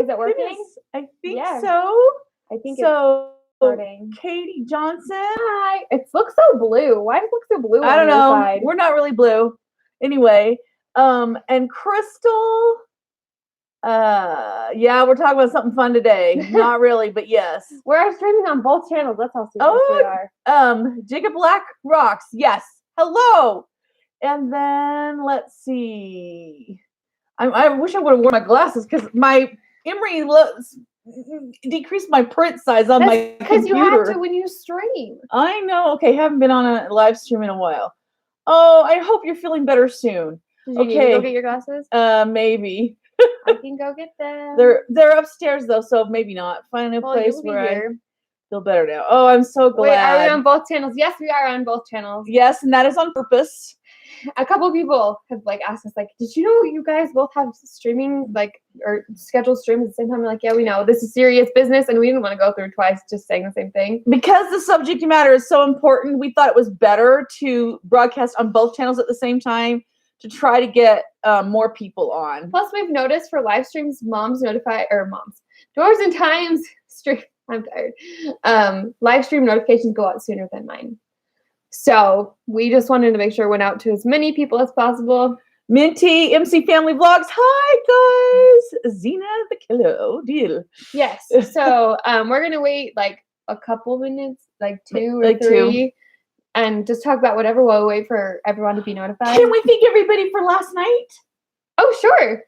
Is it working? I think Yes. so. I think so. it's starting. Katie Johnson. Hi. It looks so blue. Why does it look so blue? I don't on know. Your side? We're not really blue. Anyway, and Crystal. Yeah, we're talking about something fun today. Not really, but yes. We're streaming on both channels. That's how serious we are. Jacob Black rocks. Yes. Hello. And then let's see. I wish I would have worn my glasses because my Emery decreased my print size on my computer. Because you have to when you stream. I know. Okay, haven't been on a live stream in a while. Oh, I hope you're feeling better soon. Did you need to go get your glasses? Maybe. I can go get them. They're upstairs though, so maybe not. Find a place where I feel better now. Oh, I'm so glad. Wait, are we on both channels? Yes, we are on both channels. Yes, and that is on purpose. A couple people have asked us did you know you guys both have streaming or scheduled streams at the same time? We're like, yeah, we know. This is serious business, and we didn't want to go through twice just saying the same thing. Because the subject matter is so important, we thought it was better to broadcast on both channels at the same time to try to get more people on. Plus, we've noticed for live streams, Doors and Times stream. I'm tired. Live stream notifications go out sooner than mine. So we just wanted to make sure it went out to as many people as possible. Minty, MC Family Vlogs. Hi, guys. Zena the Kilo. Deal. Yes. So we're going to wait a couple minutes, 2 or 3, and just talk about whatever while we wait for everyone to be notified. Can we thank everybody for last night? Oh, sure.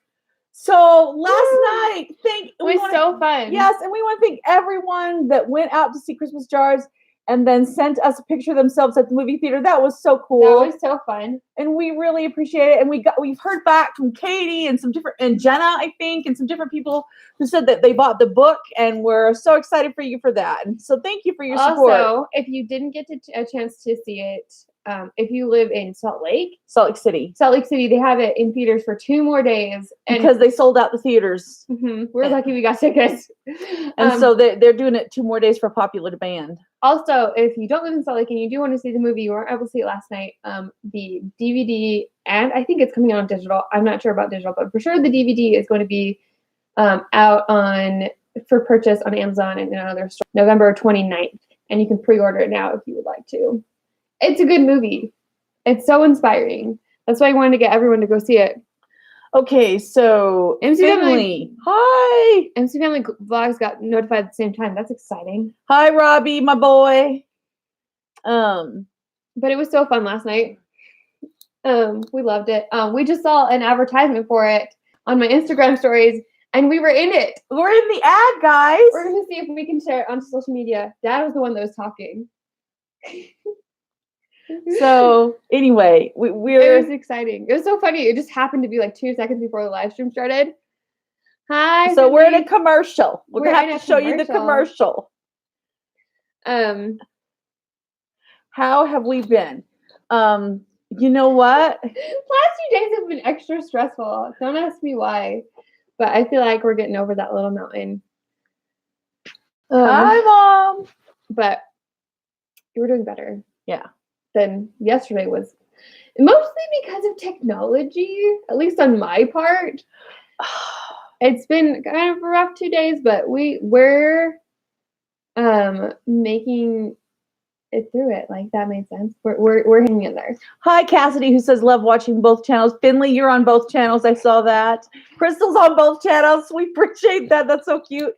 So last night, it was so fun. Yes, and we want to thank everyone that went out to see Christmas Jars and then sent us a picture of themselves at the movie theater. That was so cool. That was so fun. And we really appreciate it. And we've heard back from Katie and and Jenna, I think, and some different people who said that they bought the book, and we're so excited for you for that. And so thank you for your support. Also, if you didn't get a chance to see it, if you live in Salt Lake City, they have it in theaters for 2 more days. Because they sold out the theaters. Mm-hmm. We're lucky we got tickets. And so they're doing it 2 more days for popular demand. Also, if you don't live in Salt Lake and you do want to see the movie, you weren't able to see it last night, the DVD, and I think it's coming out on digital. I'm not sure about digital, but for sure the DVD is going to be out for purchase on Amazon and in other stores November 29th. And you can pre-order it now if you would like to. It's a good movie. It's so inspiring. That's why I wanted to get everyone to go see it. Okay, so MC Family. Hi. MC Family Vlogs got notified at the same time. That's exciting. Hi, Robbie, my boy. But it was so fun last night. We loved it. We just saw an advertisement for it on my Instagram stories, and we were in it. We're in the ad, guys. We're going to see if we can share it on social media. Dad was the one that was talking. So anyway, it was exciting. It was so funny. It just happened to be 2 seconds before the live stream started. Hi. So we're in a commercial. We're gonna have to show you the commercial. How have we been? You know what? Last few days have been extra stressful. Don't ask me why, but I feel like we're getting over that little mountain. Hi, Mom. But you were doing better. Yeah. Than yesterday was, mostly because of technology, at least on my part. It's been kind of a rough 2 days, but we're making it through it. That made sense. We're hanging in there. Hi, Cassidy, who says love watching both channels. Finley, you're on both channels. I saw that. Crystal's on both channels. We appreciate that. That's so cute.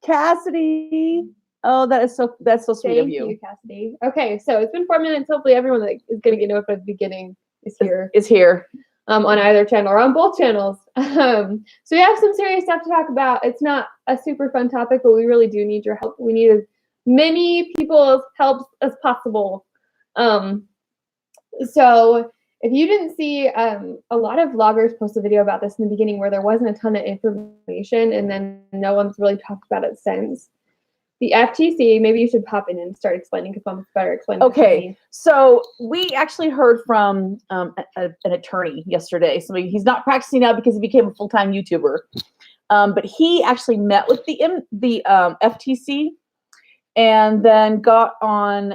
Cassidy. Oh, that's so sweet of you. Thank you, Cassidy. Okay, so it's been 4 minutes. Hopefully everyone that is going to get notified at the beginning is here. On either channel or on both channels. So we have some serious stuff to talk about. It's not a super fun topic, but we really do need your help. We need as many people's help as possible. So if you didn't see, a lot of vloggers post a video about this in the beginning where there wasn't a ton of information, and then no one's really talked about it since. The FTC, maybe you should pop in and start explaining because Mom's better explaining. Okay, so we actually heard from an attorney yesterday. So he's not practicing now because he became a full-time YouTuber. But he actually met with the FTC and then got on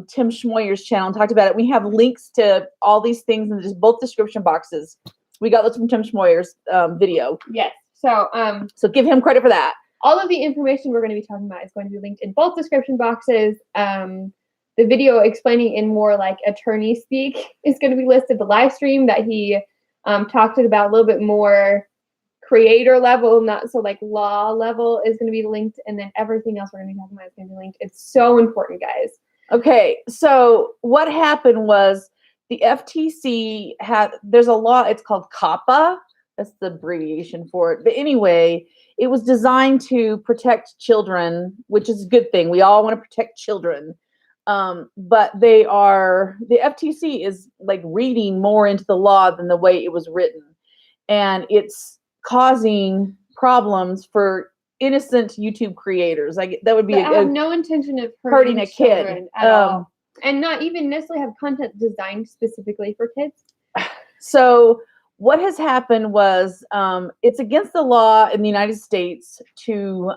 Tim Schmoyer's channel and talked about it. We have links to all these things in just both description boxes. We got those from Tim Schmoyer's video. Yes. So give him credit for that. All of the information we're going to be talking about is going to be linked in both description boxes. The video explaining in more like attorney speak is going to be listed. The live stream that he talked about a little bit more creator level, not so like law level, is going to be linked. And then everything else we're going to be talking about is going to be linked. It's so important, guys. Okay, so what happened was the FTC there's a law, it's called COPPA. That's the abbreviation for it. But anyway, it was designed to protect children, which is a good thing. We all want to protect children. But the FTC is like reading more into the law than the way it was written. And it's causing problems for innocent YouTube creators. Like that would be I have no intention of hurting a kid at all. And not even necessarily have content designed specifically for kids. So what has happened was it's against the law in the United States to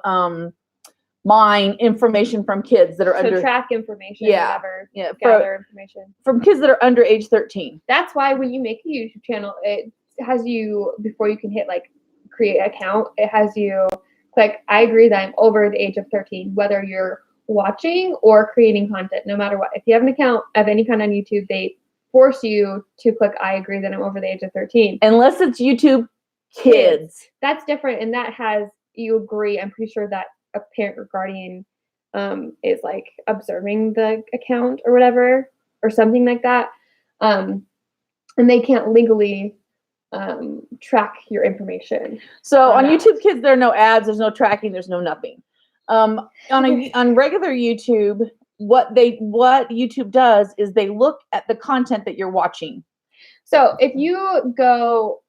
mine information from kids that are under track information, gather information from kids that are under age 13. That's why when you make a YouTube channel, it has you, before you can hit like create an account, it has you click I agree that I'm over the age of 13, whether you're watching or creating content, no matter what. If you have an account of any kind on YouTube, they force you to click I agree that I'm over the age of 13. Unless it's YouTube Kids. That's different, and that has you agree. I'm pretty sure that a parent or guardian is like observing the account or whatever, or something like that. And they can't legally track your information. So on YouTube Kids, there are no ads, there's no tracking, there's no nothing. On regular YouTube, what YouTube does is they look at the content that you're watching. So if you go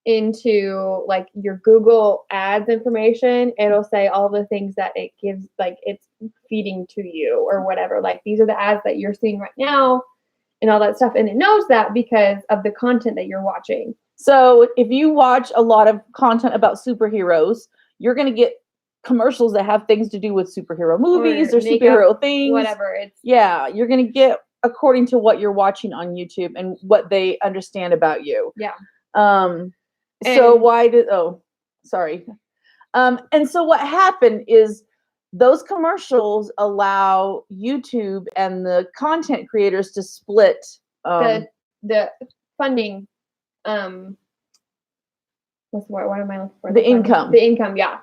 into like your Google Ads information, it'll say all the things that it gives, like it's feeding to you or whatever. Like these are the ads that you're seeing right now and all that stuff. And it knows that because of the content that you're watching. So if you watch a lot of content about superheroes, you're going to get commercials that have things to do with superhero movies or superhero things. Whatever. You're going to get according to what you're watching on YouTube and what they understand about you. Yeah. And so what happened is those commercials allow YouTube and the content creators to split the funding. What's the word? What am I looking for? The income. The income, yeah.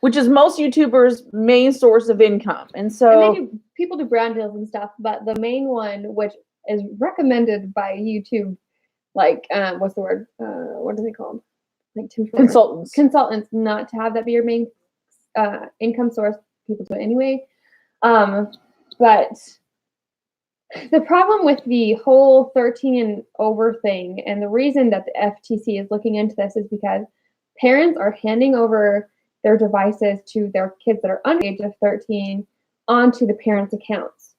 Which is most YouTubers' main source of income. And so people do brand deals and stuff, but the main one, which is recommended by YouTube, like what's the word? What are they called? Like consultants, not to have that be your main income source. People do it anyway. But the problem with the whole 13 and over thing, and the reason that the FTC is looking into this, is because parents are handing over their devices to their kids that are under the age of 13 onto the parents' accounts.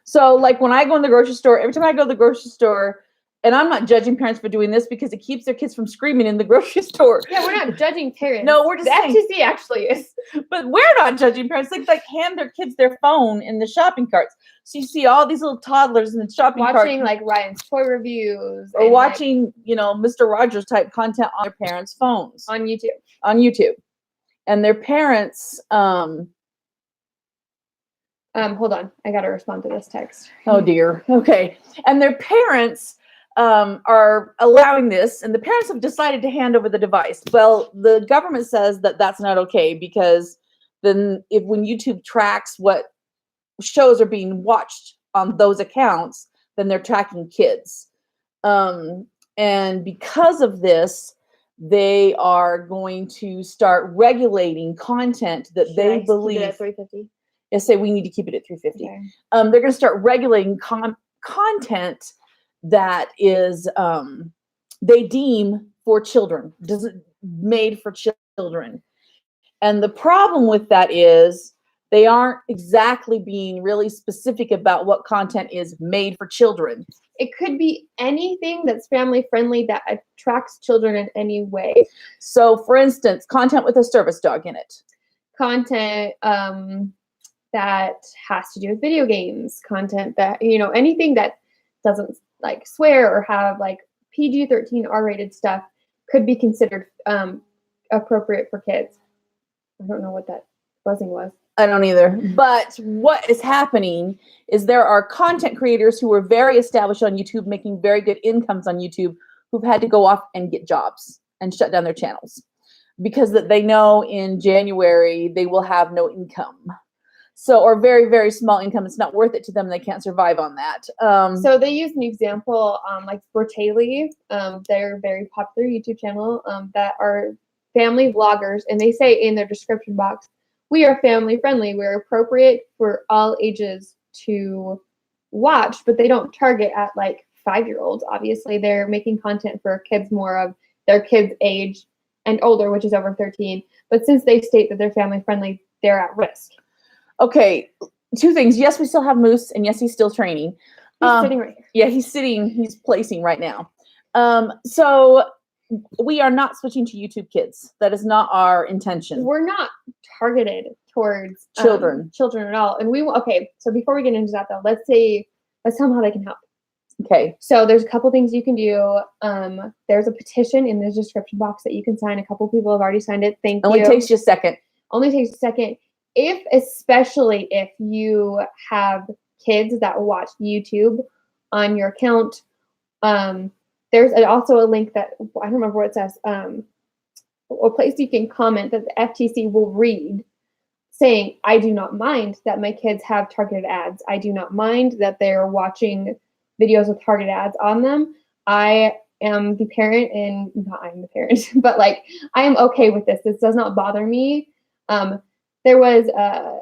So like when I go in the grocery store, every time I go to the grocery store, and I'm not judging parents for doing this because it keeps their kids from screaming in the grocery store. Yeah, we're not judging parents. No, we're just saying. The FTC actually is. But we're not judging parents. They like hand their kids their phone in the shopping carts. So you see all these little toddlers in the shopping carts. Watching like Ryan's toy reviews. Or watching, Mr. Rogers type content on their parents' phones. On YouTube. On YouTube. And their parents... hold on. I got to respond to this text. Oh, dear. Okay. And their parents... are allowing this, and the parents have decided to hand over the device. Well, the government says that that's not okay, because then when YouTube tracks what shows are being watched on those accounts, then they're tracking kids. And because of this, they are going to start regulating content that they believe. Keep it at 350? Yes, say we need to keep it at 350. Okay. They're going to start regulating content that is they deem for children, made for children. And the problem with that is they aren't exactly being really specific about what content is made for children. It could be anything that's family friendly that attracts children in any way. So for instance, content with a service dog in it. Content that has to do with video games. Content that, anything that doesn't like swear or have like PG-13 R-rated stuff could be considered appropriate for kids. I don't know what that buzzing was. I don't either. But what is happening is there are content creators who are very established on YouTube, making very good incomes on YouTube, who've had to go off and get jobs and shut down their channels because that they know in January they will have no income. So, or very, very small income. It's not worth it to them. They can't survive on that. So they use an example, like Bertaley. They're a very popular YouTube channel that are family vloggers, and they say in their description box, we are family friendly. We're appropriate for all ages to watch, but they don't target at like 5-year-olds. Obviously, they're making content for kids more of their kids' age and older, which is over 13. But since they state that they're family friendly, they're at risk. Okay, 2 things. Yes, we still have Moose, and yes, he's still training. He's sitting right here. Yeah, he's placing right now. So we are not switching to YouTube Kids. That is not our intention. We're not targeted towards Children at all. And so before we get into that though, let's tell them how they can help. Okay. So there's a couple things you can do. There's a petition in the description box that you can sign. A couple people have already signed it. Thank you. Only takes you a second. Only takes a second. Especially if you have kids that watch YouTube on your account, there's also a link that I don't remember what it says. A place you can comment that the FTC will read, saying, "I do not mind that my kids have targeted ads. I do not mind that they're watching videos with targeted ads on them. I am the parent, and not I'm the parent, but like I am okay with this. This does not bother me." There was a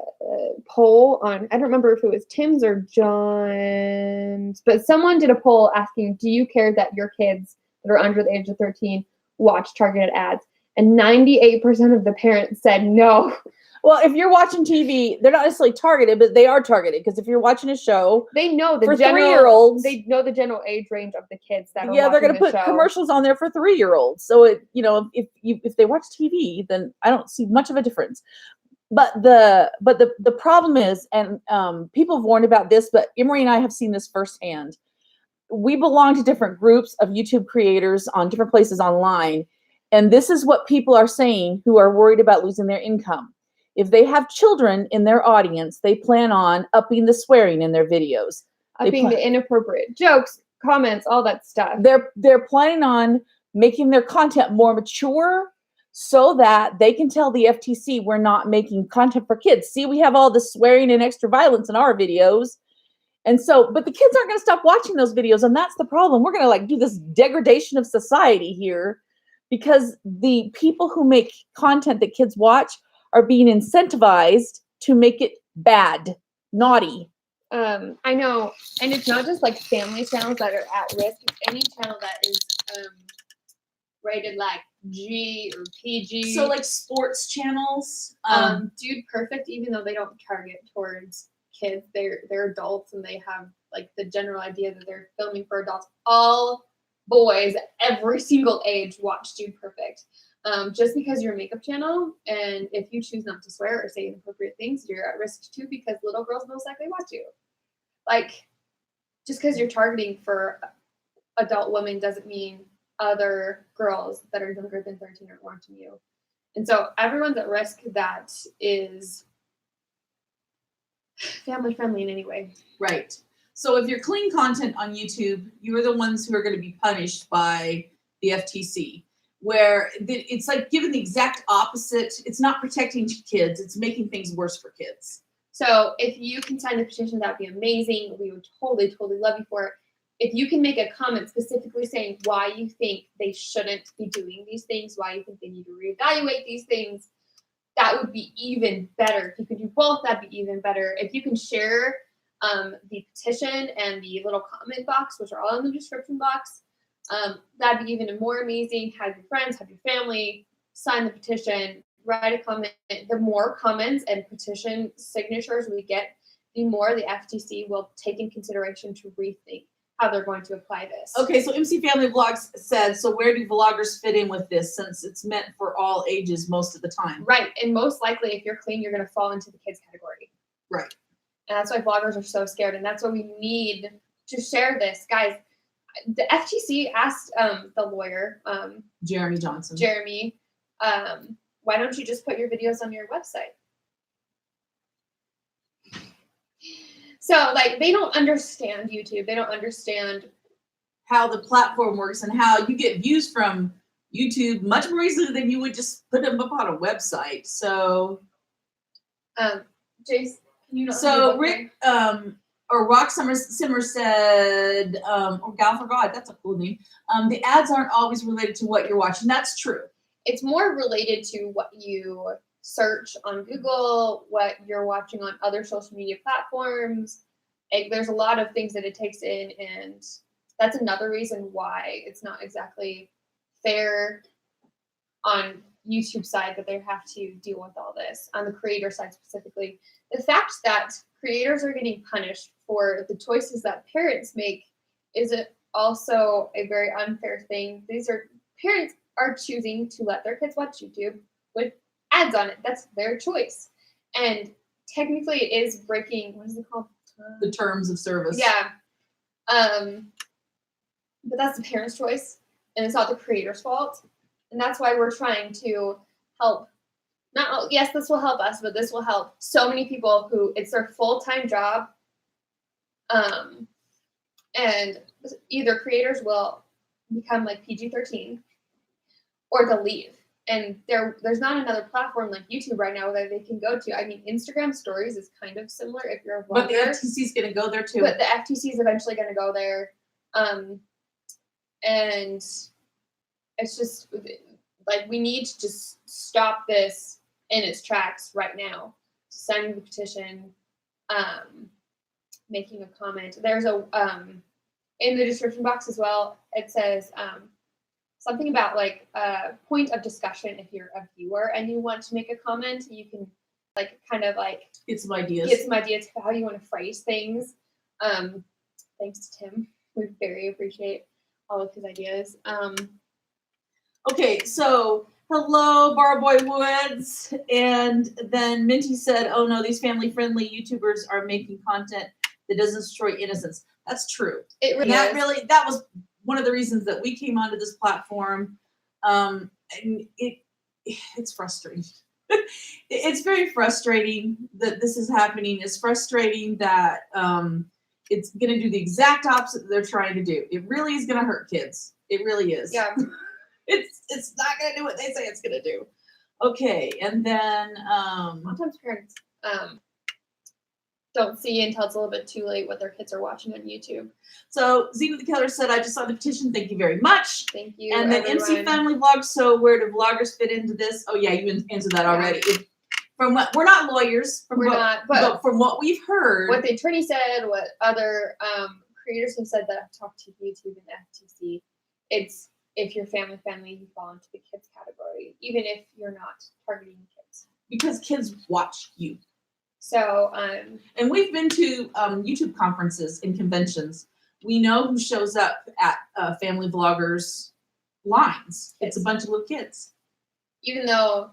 poll on, I don't remember if it was Tim's or John's, but someone did a poll asking, do you care that your kids that are under the age of 13 watch targeted ads? And 98% of the parents said no. Well, if you're watching TV, they're not necessarily targeted, but they are targeted because if you're watching a show, they know the for general 3-year-olds. They know the general age range of the kids that are they're going to put show. commercials on there for 3-year-olds. So if they watch TV, then I don't see much of a difference. But the problem is, and people have warned about this, but Emery and I have seen this firsthand. We belong to different groups of YouTube creators on different places online, and this is what people are saying who are worried about losing their income. If they have children in their audience, they plan on upping the swearing in their videos, upping the inappropriate jokes, comments, all that stuff. They're planning on making their content more mature, so that they can tell the FTC we're not making content for kids. See, we have all this swearing and extra violence in our videos. And so, but the kids aren't going to stop watching those videos. And that's the problem. We're going to do this degradation of society here because the people who make content that kids watch are being incentivized to make it bad, naughty. I know. And it's not just like family channels that are at risk. It's any channel that is rated like G or PG. So like sports channels. Dude Perfect, even though they don't target towards kids, they're adults and they have like the general idea that they're filming for adults. All boys, every single age, watch Dude Perfect. Just because you're a makeup channel and if you choose not to swear or say inappropriate things, you're at risk too because little girls most likely watch you. Like, just because you're targeting for adult women doesn't mean other girls that are younger than 13 are watching you. And so everyone's at risk that is family friendly in any way. Right. So if you're clean content on YouTube, you're the ones who are going to be punished by the FTC, where it's like given the exact opposite. It's not protecting kids. It's making things worse for kids. So if you can sign the petition, that would be amazing. We would totally, totally love you for it. If you can make a comment specifically saying why you think they shouldn't be doing these things, why you think they need to reevaluate these things, that would be even better. If you could do both, that'd be even better. If you can share the petition and the little comment box, which are all in the description box, that'd be even more amazing. Have your friends, have your family sign the petition, write a comment. The more comments and petition signatures we get, the more the FTC will take in consideration to rethink how they're going to apply this. Okay, so MC Family Vlogs said, so where do vloggers fit in with this since it's meant for all ages most of the time? Right, and most likely if you're clean, you're going to fall into the kids category. Right. And that's why vloggers are so scared, and that's why we need to share this. Guys, the FTC asked the lawyer, Jeremy Johnson. Jeremy, why don't you just put your videos on your website? So like they don't understand YouTube. They don't understand how the platform works and how you get views from YouTube much more easily than you would just put them up on a website. So, Jace, can you know? So Rick, or Rock Simmer said, or Gal for God, that's a cool name. The ads aren't always related to what you're watching. That's true. It's more related to what you search on Google, what you're watching on other social media platforms. There's a lot of things that it takes in, and that's another reason why it's not exactly fair on YouTube side that they have to deal with all this. On the creator side specifically, the fact that creators are getting punished for the choices that parents make is also a very unfair thing. Parents are choosing to let their kids watch YouTube with ads on it. That's their choice. And technically it is breaking, what is it called? The terms of service. Yeah. But that's the parents' choice, and it's not the creator's fault. And that's why we're trying to help. Yes, this will help us, but this will help so many people who it's their full-time job. And either creators will become like PG-13 or they'll leave. And there's not another platform like YouTube right now that they can go to. I mean, Instagram Stories is kind of similar if you're a vlogger. But the FTC is going to go there too. But the FTC is eventually going to go there. And it's just like we need to just stop this in its tracks right now. Signing the petition, making a comment. There's a in the description box as well. It says something about like a point of discussion. If you're a viewer and you want to make a comment, you can like kind of like get some ideas for how you want to phrase things. Thanks to Tim. We very appreciate all of his ideas. Okay, so hello, Barboy Woods. And then Minty said, oh no, these family-friendly YouTubers are making content that doesn't destroy innocence. That's true. It really is. That was one of the reasons that we came onto this platform. And it's frustrating. It's very frustrating that this is happening. It's frustrating that it's going to do the exact opposite that they're trying to do. It really is going to hurt kids. It really is. Yeah. It's not going to do what they say it's going to do. Okay, and then sometimes parents don't see until it's a little bit too late what their kids are watching on YouTube. So Zena the Killer said, I just saw the petition. Thank you very much. Thank you. And then MC Family Vlogs. So where do vloggers fit into this? Oh yeah, you answered that already. From what we're not lawyers. But from what we've heard, what the attorney said, what other creators have said that have talked to YouTube and FTC, it's if you're family, you fall into the kids category, even if you're not targeting kids. Because kids watch you. So, and we've been to YouTube conferences and conventions. We know who shows up at family vloggers lines. It's a bunch of little kids. Even though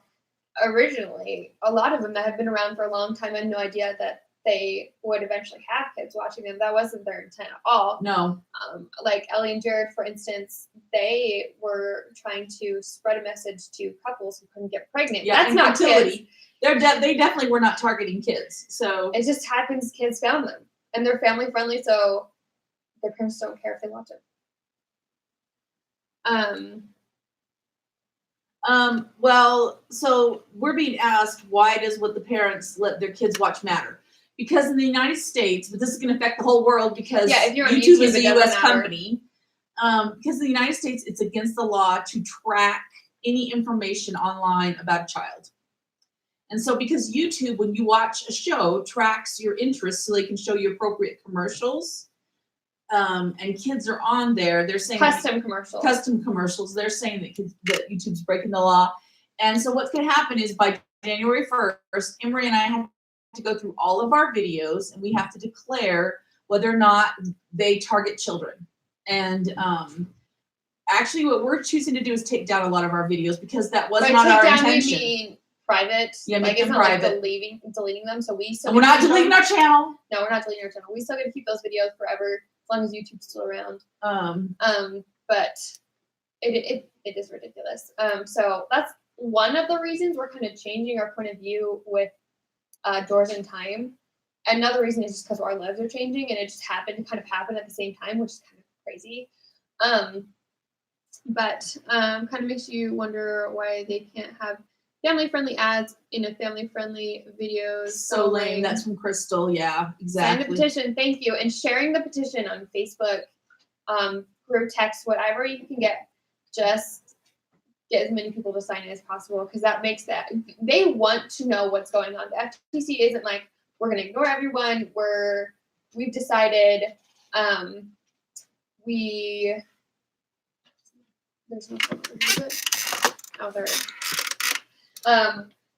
originally, a lot of them that have been around for a long time had no idea that they would eventually have kids watching them. That wasn't their intent at all. No. Like Ellie and Jared, for instance, they were trying to spread a message to couples who couldn't get pregnant. Yeah, that's not kids. They definitely were not targeting kids. So it just happens kids found them. And they're family friendly, so their parents don't care if they watch it. Well, so we're being asked, why does what the parents let their kids watch matter? Because in the United States, but this is going to affect the whole world because if you're on YouTube is it a U.S. company. Because in the United States, it's against the law to track any information online about a child. And so because YouTube, when you watch a show, tracks your interests so they can show you appropriate commercials. And kids are on there. They're saying custom commercials. They're saying that YouTube's breaking the law. And so what's going to happen is by January 1st, Emery and I have to go through all of our videos and we have to declare whether or not they target children. And actually what we're choosing to do is take down a lot of our videos because that was not our intention. You mean private? Yeah, like it's not private. Like deleting them. So we're not deleting our channel. No, we're not deleting our channel. We still got to keep those videos forever as long as YouTube's still around. But it is ridiculous. So that's one of the reasons we're kind of changing our point of view with Doors in Time. Another reason is just because our lives are changing, and it just happened to kind of happen at the same time, which is kind of crazy. But kind of makes you wonder why they can't have family-friendly ads in a family-friendly videos. So lame. That's from Crystal. Yeah, exactly. Sign the petition. Thank you. And sharing the petition on Facebook, group text, whatever you can get, just get as many people to sign it as possible, because that makes that they want to know what's going on. The FTC isn't like, we're going to ignore everyone. We've decided there's no oh, there is.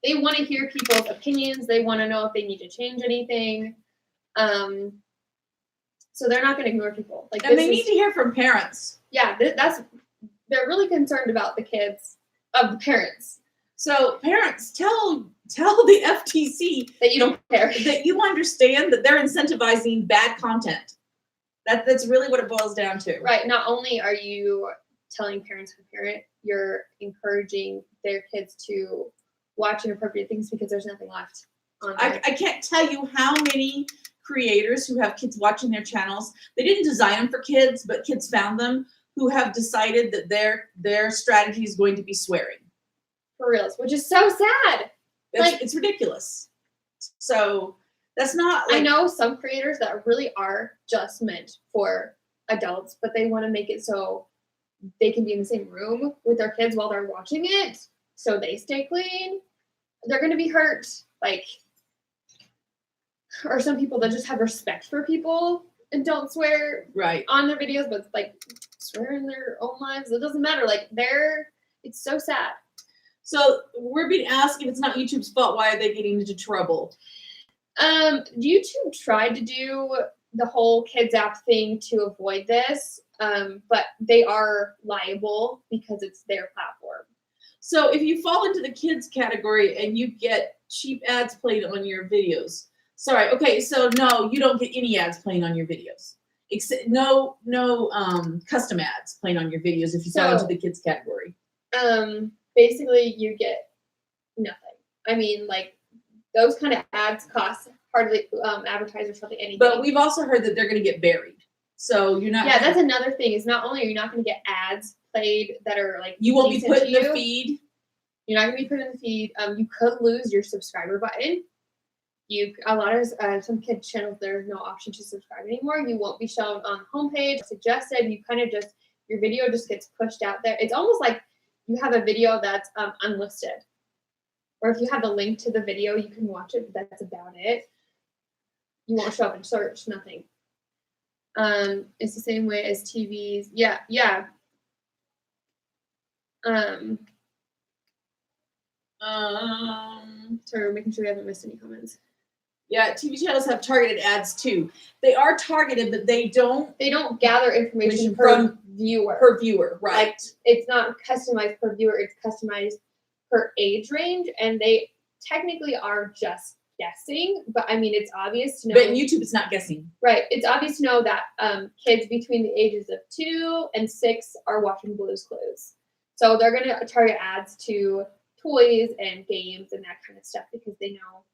They want to hear people's opinions. They want to know if they need to change anything. So they're not going to ignore people. Like, and they need to hear from parents. Yeah, they're really concerned about the kids of the parents. So parents, tell the FTC that you don't care, that you understand that they're incentivizing bad content. That's really what it boils down to. Right. Not only are you telling parents to parent, you're encouraging their kids to watch inappropriate things because there's nothing left on there. I can't tell you how many creators who have kids watching their channels, they didn't design them for kids, but kids found them, who have decided that their strategy is going to be swearing. For reals, which is so sad. It's ridiculous. So that's not like, I know some creators that really are just meant for adults, but they want to make it so they can be in the same room with their kids while they're watching it, so they stay clean. They're going to be hurt. Or some people that just have respect for people and don't swear on their videos, but swear in their own lives. It doesn't matter. It's so sad. So we're being asked if it's not YouTube's fault, why are they getting into trouble? YouTube tried to do the whole kids app thing to avoid this, but they are liable because it's their platform. So if you fall into the kids category and you get cheap ads played on your videos, sorry, okay, so no, you don't get any ads playing on your videos. Except no custom ads playing on your videos if you fall into the kids category. Basically you get nothing. I mean, those kind of ads cost hardly advertisers hardly anything. But we've also heard that they're going to get buried. So you're not. Yeah, that's another thing. Is not only are you not going to get ads played that are you won't be put in the feed. You're not going to be put in the feed. You could lose your subscriber button. Some kid channels, there's no option to subscribe anymore. You won't be shown on the homepage. Suggested. You kind of your video just gets pushed out there. It's almost like you have a video that's unlisted. Or if you have the link to the video, you can watch it, but that's about it. You won't show up in search, nothing. It's the same way as TVs. Yeah. Sorry, we're making sure we haven't missed any comments. Yeah, TV channels have targeted ads too. They are targeted, but they don't gather information per viewer. Per viewer, right. It's not customized per viewer, it's customized per age range, and they technically are just guessing, but I mean, it's obvious to know. But in YouTube, it's not guessing. Right. It's obvious to know that kids between the ages of 2 and 6 are watching Blue's Clues. So they're going to target ads to toys and games and that kind of stuff because they know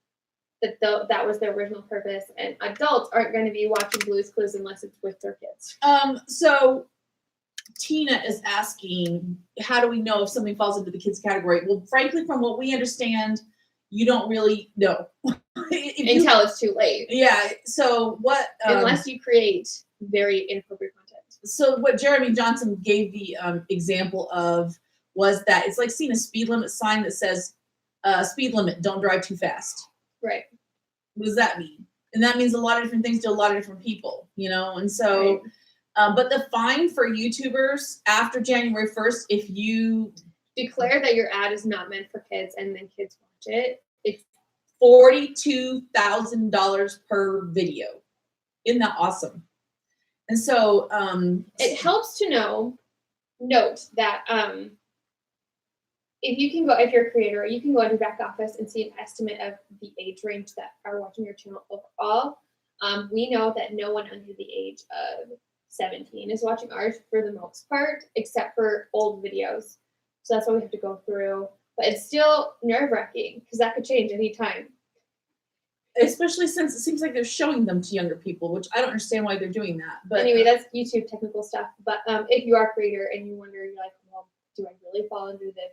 that that was their original purpose, and adults aren't going to be watching Blue's Clues unless it's with their kids. So Tina is asking, how do we know if something falls into the kids category? Well, frankly, from what we understand, you don't really know. Until it's too late. Yeah. So what? Unless you create very inappropriate content. So what Jeremy Johnson gave the example of was that it's like seeing a speed limit sign that says speed limit, don't drive too fast. Right. What does that mean? And that means a lot of different things to a lot of different people, And so, but the fine for YouTubers after January 1st, if you declare that your ad is not meant for kids and then kids watch it, it's $42,000 per video. Isn't that awesome? And so it helps to note that if you're a creator, you can go into back office and see an estimate of the age range that are watching your channel overall. We know that no one under the age of 17 is watching ours for the most part, except for old videos. So that's what we have to go through. but it's still nerve-wracking because that could change anytime. Especially since it seems like they're showing them to younger people, which I don't understand why they're doing that. But anyway, that's YouTube technical stuff. But if you are a creator and you wonder, you're like, well, do I really fall under the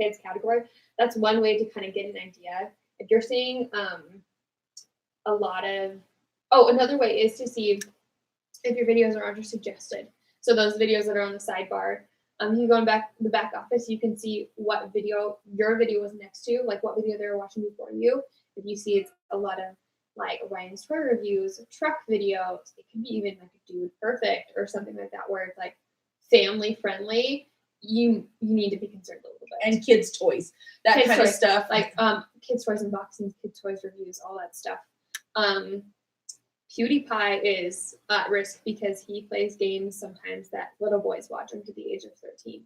kids category? That's one way to kind of get an idea. If you're seeing a lot of, another way is to see if your videos are under suggested. So those videos that are on the sidebar, you go in the back office, you can see what video your video was next to, like what video they were watching before you. If you see it's a lot of like Ryan's toy reviews, truck videos, it could be even like a Dude Perfect or something like that, where it's like family friendly. You need to be concerned a little bit. And kids' toys, that kids kind toys, of stuff. like kids' toys unboxings, kids' toys reviews, all that stuff. PewDiePie is at risk because he plays games sometimes that little boys watch under the age of 13.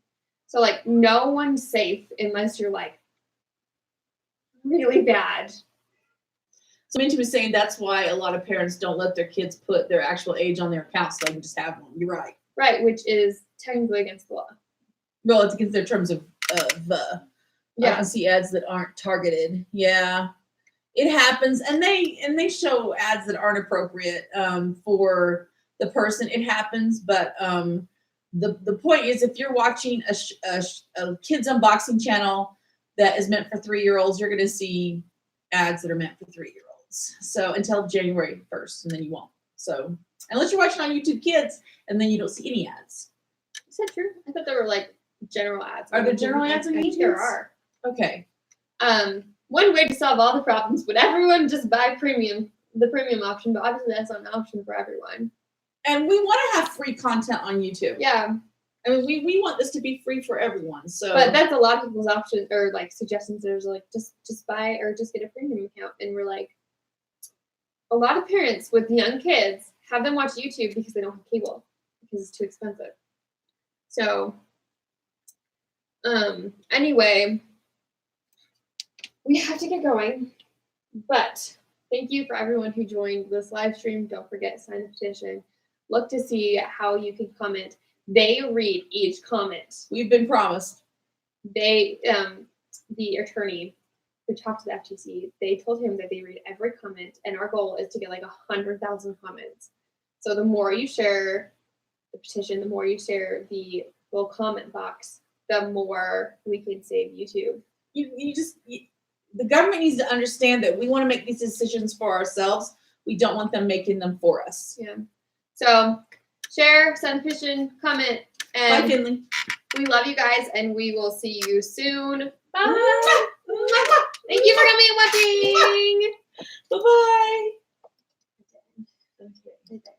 So like no one's safe unless you're like really bad. So Minty was saying that's why a lot of parents don't let their kids put their actual age on their account so they can just have one. You're right. Right, which is technically against the law. Well, it's against their terms of yeah. I can see ads that aren't targeted. Yeah. It happens, and they show ads that aren't appropriate for the person. It happens, but the point is, if you're watching a kids unboxing channel that is meant for 3-year-olds, you're going to see ads that are meant for 3-year-olds. So until January 1st, and then you won't. So unless you're watching on YouTube Kids, and then you don't see any ads. Is that true? I thought there were like general ads. Are there general ads on YouTube? I think there are. Okay. One way to solve all the problems would everyone just buy the premium option, but obviously that's not an option for everyone. And we want to have free content on YouTube. Yeah. I mean, we want this to be free for everyone. So, but that's a lot of people's options or like suggestions. There's like just buy or just get a premium account, and we're like, a lot of parents with young kids have them watch YouTube because they don't have cable because it's too expensive. So, anyway. We have to get going, but thank you for everyone who joined this live stream. Don't forget, sign the petition. Look to see how you can comment. They read each comment. We've been promised. They, the attorney who talked to the FTC, they told him that they read every comment, and our goal is to get like 100,000 comments. So the more you share the petition, the more you share the little comment box, the more we can save YouTube. The government needs to understand that we want to make these decisions for ourselves. We don't want them making them for us. Yeah. So share, send petition, comment, and bye, Finley. We love you guys, and we will see you soon. Bye. Thank you for coming and watching. Bye-bye. Okay.